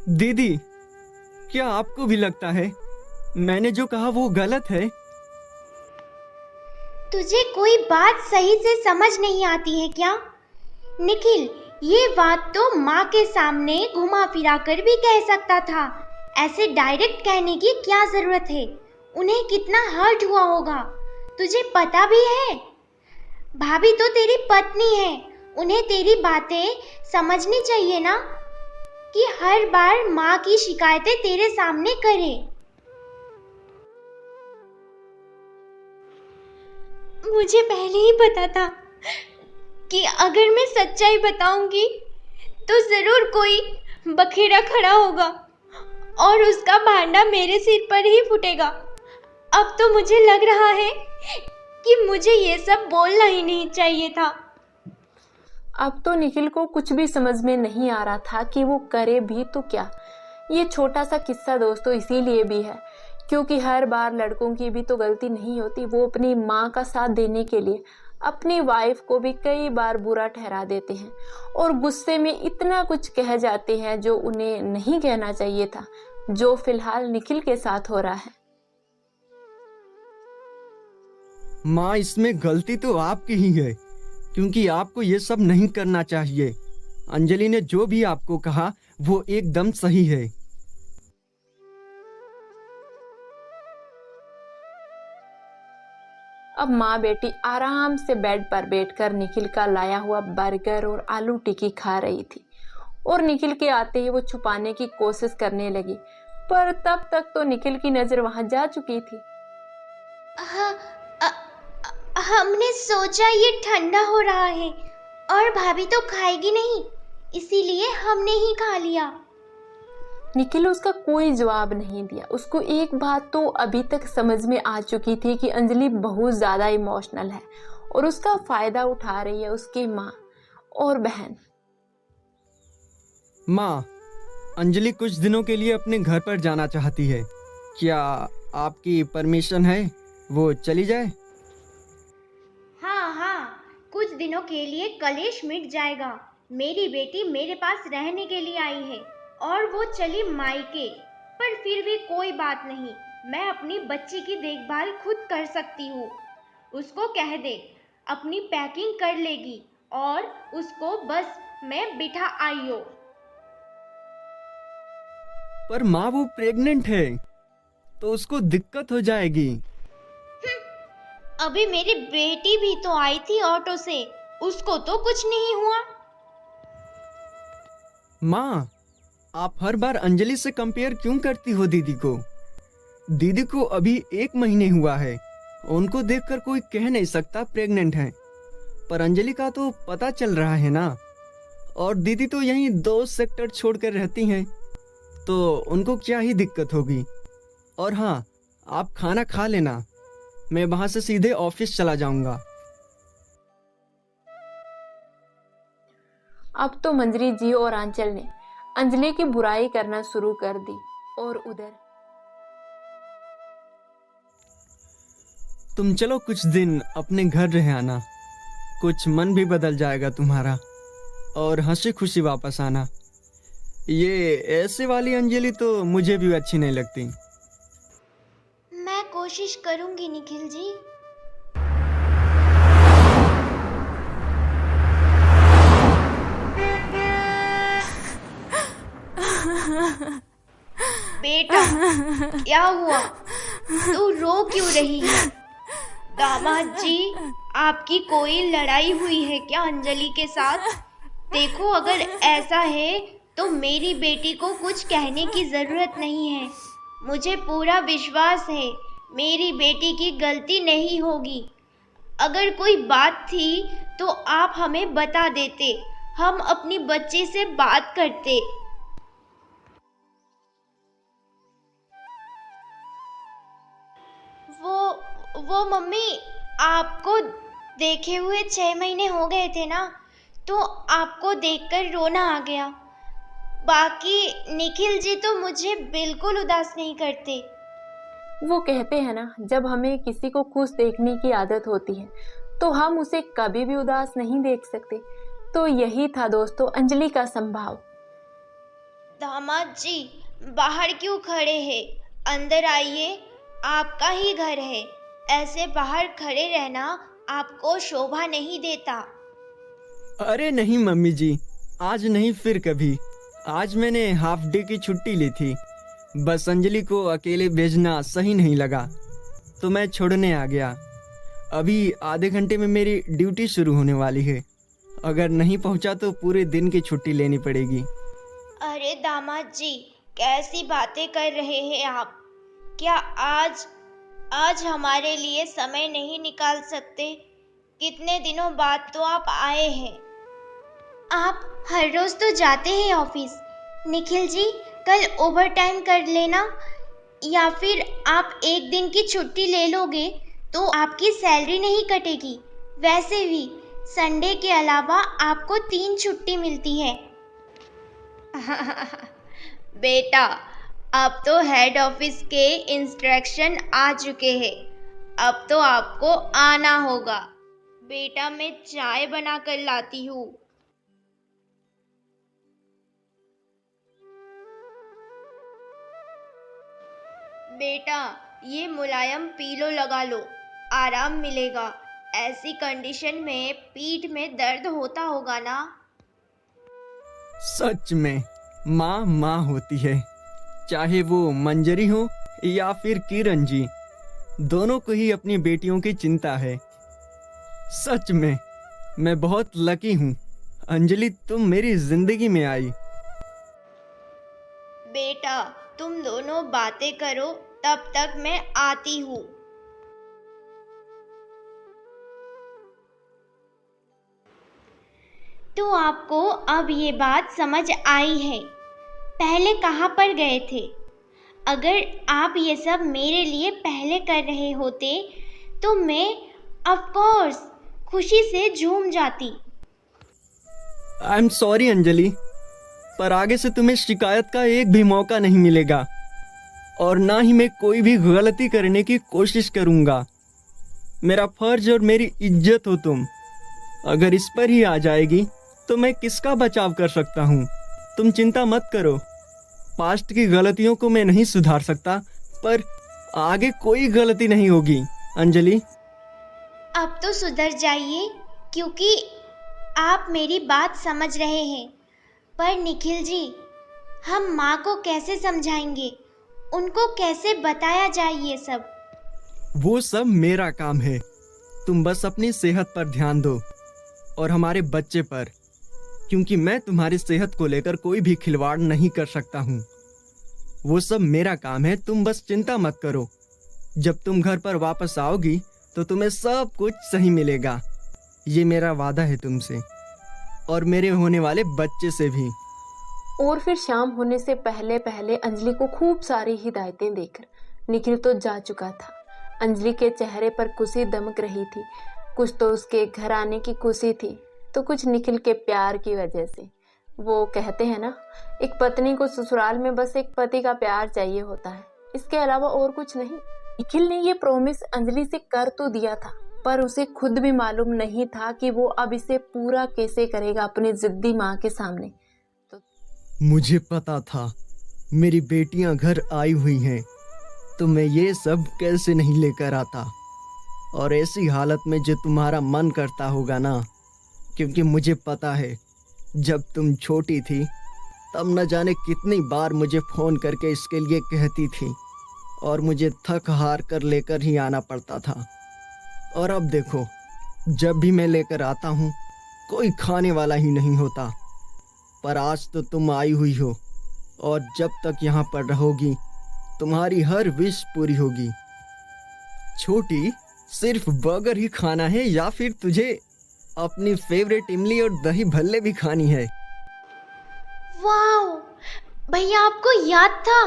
दीदी, क्या आपको भी लगता है मैंने जो कहा वो गलत है? तुझे कोई बात सही से समझ नहीं आती है क्या? निखिल, ये बात तो माँ के सामने घुमा फिरा कर भी कह सकता था। ऐसे डायरेक्ट कहने की क्या जरूरत है? उन्हें कितना हर्ट हुआ होगा, तुझे पता भी है। भाभी तो तेरी पत्नी है, उन्हें तेरी बातें समझनी चाहिए ना, कि हर बार माँ की शिकायतें तेरे सामने करे। मुझे पहले ही पता था कि अगर मैं सच्चाई बताऊंगी तो जरूर कोई बखेड़ा खड़ा होगा और उसका भांडा मेरे सिर पर ही फूटेगा। अब तो मुझे लग रहा है कि मुझे ये सब बोलना ही नहीं चाहिए था। अब तो निखिल को कुछ भी समझ में नहीं आ रहा था कि वो करे भी तो क्या। ये छोटा सा किस्सा दोस्तों इसीलिए भी है क्योंकि हर बार लड़कों की भी तो गलती नहीं होती। वो अपनी माँ का साथ देने के लिए अपनी वाइफ को भी कई बार बुरा ठहरा देते हैं और गुस्से में इतना कुछ कह जाते हैं जो उन्हें नहीं कहना चाहिए था, जो फिलहाल निखिल के साथ हो रहा है। माँ, इसमें गलती तो आपकी ही है क्योंकि आपको ये सब नहीं करना चाहिए। अंजलि ने जो भी आपको कहा वो एकदम सही है। अब माँ बेटी आराम से बेड पर बैठकर निखिल का लाया हुआ बर्गर और आलू टिक्की खा रही थी और निखिल के आते ही वो छुपाने की कोशिश करने लगी, पर तब तक तो निखिल की नजर वहां जा चुकी थी। हाँ, हमने सोचा ये ठंडा हो रहा है और भाभी तो खाएगी नहीं, इसीलिए हमने ही खा लिया। निखिल उसका कोई जवाब नहीं दिया। उसको एक बात तो अभी तक समझ में आ चुकी थी कि अंजलि बहुत ज्यादा इमोशनल है और उसका फायदा उठा रही है उसकी माँ और बहन। माँ, अंजलि कुछ दिनों के लिए अपने घर पर जाना चाहती है। क्या आपकी परमिशन है वो चली जाए? हाँ हाँ, कुछ दिनों के लिए कलेश मिट जाएगा। मेरी बेटी मेरे पास रहने के लिए आई है और वो चली मायके, पर फिर भी कोई बात नहीं, मैं अपनी बच्ची की देखभाल खुद कर सकती हूँ। उसको कह दे, अपनी पैकिंग कर लेगी और उसको बस मैं बिठा आई हो। पर माँ, वो प्रेग्नेंट है तो उसको दिक्कत हो जाएगी। अभी मेरी बेटी भी तो आई थी ऑटो से, उसको तो कुछ नहीं हुआ। माँ, आप हर बार अंजलि से कंपेयर क्यों करती हो दीदी को? दीदी को अभी 1 महीने हुआ है, उनको देखकर कोई कह नहीं सकता प्रेग्नेंट है। पर अंजलि का तो पता चल रहा है ना। और दीदी तो यहीं 2 सेक्टर छोड़कर रहती हैं, तो उनको क्या ही दिक्कत होगी। और हाँ, आप खाना खा लेना, मैं वहां से सीधे ऑफिस चला जाऊंगा। अब तो मंजरी जी और आंचल ने अंजलि की बुराई करना शुरू कर दी और उधर तुम चलो कुछ दिन अपने घर रह आना, कुछ मन भी बदल जाएगा तुम्हारा और हंसी खुशी वापस आना। ये ऐसे वाली अंजलि तो मुझे भी अच्छी नहीं लगती। मैं कोशिश करूंगी निखिल जी। बेटा, क्या हुआ? तू रो क्यों रही है? दामाद जी, आपकी कोई लड़ाई हुई है क्या अंजलि के साथ? देखो, अगर ऐसा है तो मेरी बेटी को कुछ कहने की जरूरत नहीं है। मुझे पूरा विश्वास है मेरी बेटी की गलती नहीं होगी। अगर कोई बात थी तो आप हमें बता देते, हम अपनी बच्ची से बात करते। वो मम्मी, आपको देखे हुए 6 महीने हो गए थे ना, तो आपको देखकर रोना आ गया। बाकी निखिल जी तो मुझे बिल्कुल उदास नहीं करते। वो कहते हैं ना, जब हमें किसी को खुश देखने की आदत होती है तो हम उसे कभी भी उदास नहीं देख सकते। तो यही था दोस्तों अंजलि का संभाव। दामाद जी, बाहर क्यों खड़े हैं? अंदर आइए, आपका ही घर है। ऐसे बाहर खड़े रहना आपको शोभा नहीं देता। अरे नहीं मम्मी जी, आज नहीं फिर कभी। आज मैंने हाफ डे की छुट्टी ली थी। बस अंजलि को अकेले भेजना सही नहीं लगा, तो मैं छोड़ने आ गया। अभी आधे घंटे में मेरी ड्यूटी शुरू होने वाली है। अगर नहीं पहुंचा तो पूरे दिन की छुट्टी लेनी पड़ेगी। अरे दामाद जी, कैसी बातें कर रहे हैं आप? क्या आज हमारे लिए समय नहीं निकाल सकते? कितने दिनों बाद तो आप आए हैं। आप हर रोज तो जाते हैं ऑफिस। निखिल जी, कल ओवर टाइम कर लेना, या फिर आप एक दिन की छुट्टी ले लोगे तो आपकी सैलरी नहीं कटेगी। वैसे भी संडे के अलावा आपको 3 छुट्टी मिलती है। बेटा, अब तो हेड ऑफिस के इंस्ट्रक्शन आ चुके हैं। अब तो आपको आना होगा। बेटा, मैं चाय बना कर लाती हूँ। बेटा, ये मुलायम पीलो लगा लो, आराम मिलेगा। ऐसी कंडीशन में पीठ में दर्द होता होगा ना? सच में माँ माँ होती है, चाहे वो मंजरी हो या फिर किरण जी। दोनों को ही अपनी बेटियों की चिंता है। सच में मैं बहुत लकी हूँ। अंजलि, तुम मेरी जिंदगी में आई। बेटा, तुम दोनों बातें करो, तब तक मैं आती हूँ। तो आपको अब ये बात समझ आई है। पहले कहाँ पर गए थे? अगर आप ये सब मेरे लिए पहले कर रहे होते तो मैं ऑफ कोर्स खुशी से झूम जाती। आई एम सॉरी अंजलि, पर आगे से तुम्हें शिकायत का एक भी मौका नहीं मिलेगा, और ना ही मैं कोई भी गलती करने की कोशिश करूंगा। मेरा फर्ज और मेरी इज्जत हो तुम। अगर इस पर ही आ जाएगी तो मैं किसका बचाव कर सकता हूँ? तुम चिंता मत करो। पास्ट की गलतियों को मैं नहीं सुधार सकता, पर आगे कोई गलती नहीं होगी। अंजलि, अब तो सुधर जाइए, क्योंकि आप मेरी बात समझ रहे हैं। पर निखिल जी, हम माँ को कैसे समझाएंगे? उनको कैसे बताया जाए ये सब? वो सब मेरा काम है। तुम बस अपनी सेहत पर ध्यान दो और हमारे बच्चे पर, क्योंकि मैं तुम्हारी सेहत को लेकर कोई भी खिलवाड़ नहीं कर सकता हूँ। वो सब मेरा काम है, तुम बस चिंता मत करो। जब तुम घर पर वापस आओगी तो तुम्हें सब कुछ सही मिलेगा। ये मेरा वादा है तुमसे और मेरे होने वाले बच्चे से भी। और फिर शाम होने से पहले पहले अंजलि को खूब सारी हिदायतें देकर निखिल तो जा चुका था। अंजलि के चेहरे पर खुशी दमक रही थी। कुछ तो उसके घर आने की खुशी थी, तो कुछ निखिल के प्यार की वजह से। वो कहते हैं ना, एक पत्नी को ससुराल में बस एक पति का प्यार चाहिए होता है, इसके अलावा और कुछ नहीं। निखिल ने ये प्रॉमिस अंजलि से कर तो दिया था, पर उसे खुद भी मालूम नहीं था कि वो अब इसे पूरा कैसे करेगा अपनी जिद्दी माँ के सामने। मुझे पता था मेरी बेटियां घर आई हुई हैं, तो मैं ये सब कैसे नहीं लेकर आता। और ऐसी हालत में जो तुम्हारा मन करता होगा ना, क्योंकि मुझे पता है जब तुम छोटी थी तब न जाने कितनी बार मुझे फ़ोन करके इसके लिए कहती थी, और मुझे थक हार कर लेकर ही आना पड़ता था। और अब देखो, जब भी मैं लेकर आता हूँ कोई खाने वाला ही नहीं होता। पर आज तो तुम आई हुई हो, और जब तक यहाँ पर रहोगी तुम्हारी हर विश पूरी होगी। छोटी, सिर्फ बर्गर ही खाना है या फिर तुझे अपनी फेवरेट इमली और दही भल्ले भी खानी है? वाह भैया, आपको याद था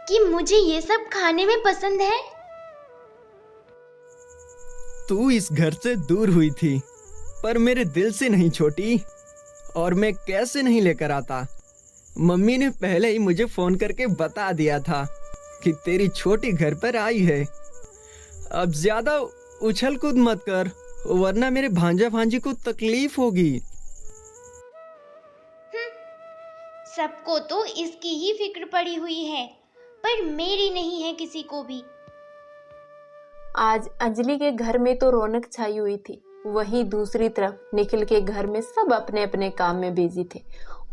कि मुझे ये सब खाने में पसंद है। तू इस घर से दूर हुई थी, पर मेरे दिल से नहीं छोटी। और मैं कैसे नहीं लेकर आता? मम्मी ने पहले ही मुझे फोन करके बता दिया था कि तेरी छोटी घर पर आई है। अब ज्यादा उछल कूद मत कर, वरना मेरे भांजा भांजी को तकलीफ होगी। सबको तो इसकी ही फिक्र पड़ी हुई है, पर मेरी नहीं है किसी को भी। आज अंजलि के घर में तो रौनक छाई हुई थी, वहीं दूसरी तरफ निखिल के घर में सब अपने अपने काम में बिजी थे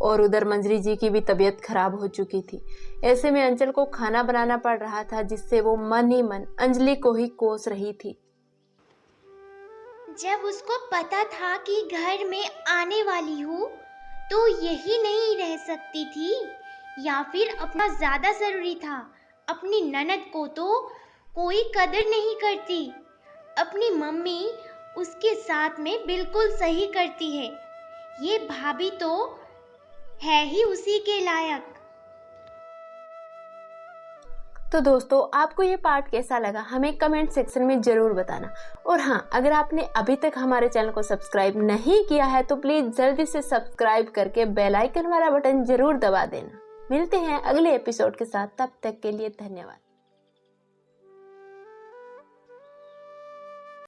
और उधर मंजरी जी की भी तबीयत खराब हो चुकी थी। ऐसे में अंचल को खाना बनाना पड़ रहा था, जिससे वो मन ही मन अंजलि को ही कोस रही थी। जब उसको पता था कि घर में आने वाली हूँ तो यही नहीं रह सकती थी, या फिर अपना ज्यादा जरूरी था। अपनी ननद को तो कोई कदर नहीं करती। अपनी मम्मी उसके साथ में बिल्कुल सही करती है। ये भाभी तो है ही उसी के लायक। तो दोस्तों, आपको ये पार्ट कैसा लगा हमें कमेंट सेक्शन में जरूर बताना। और हाँ, अगर आपने अभी तक हमारे चैनल को सब्सक्राइब नहीं किया है तो प्लीज जल्दी से सब्सक्राइब करके बेल आइकन वाला बटन जरूर दबा देना। मिलते हैं अगले एपिसोड के साथ, तब तक के लिए धन्यवाद।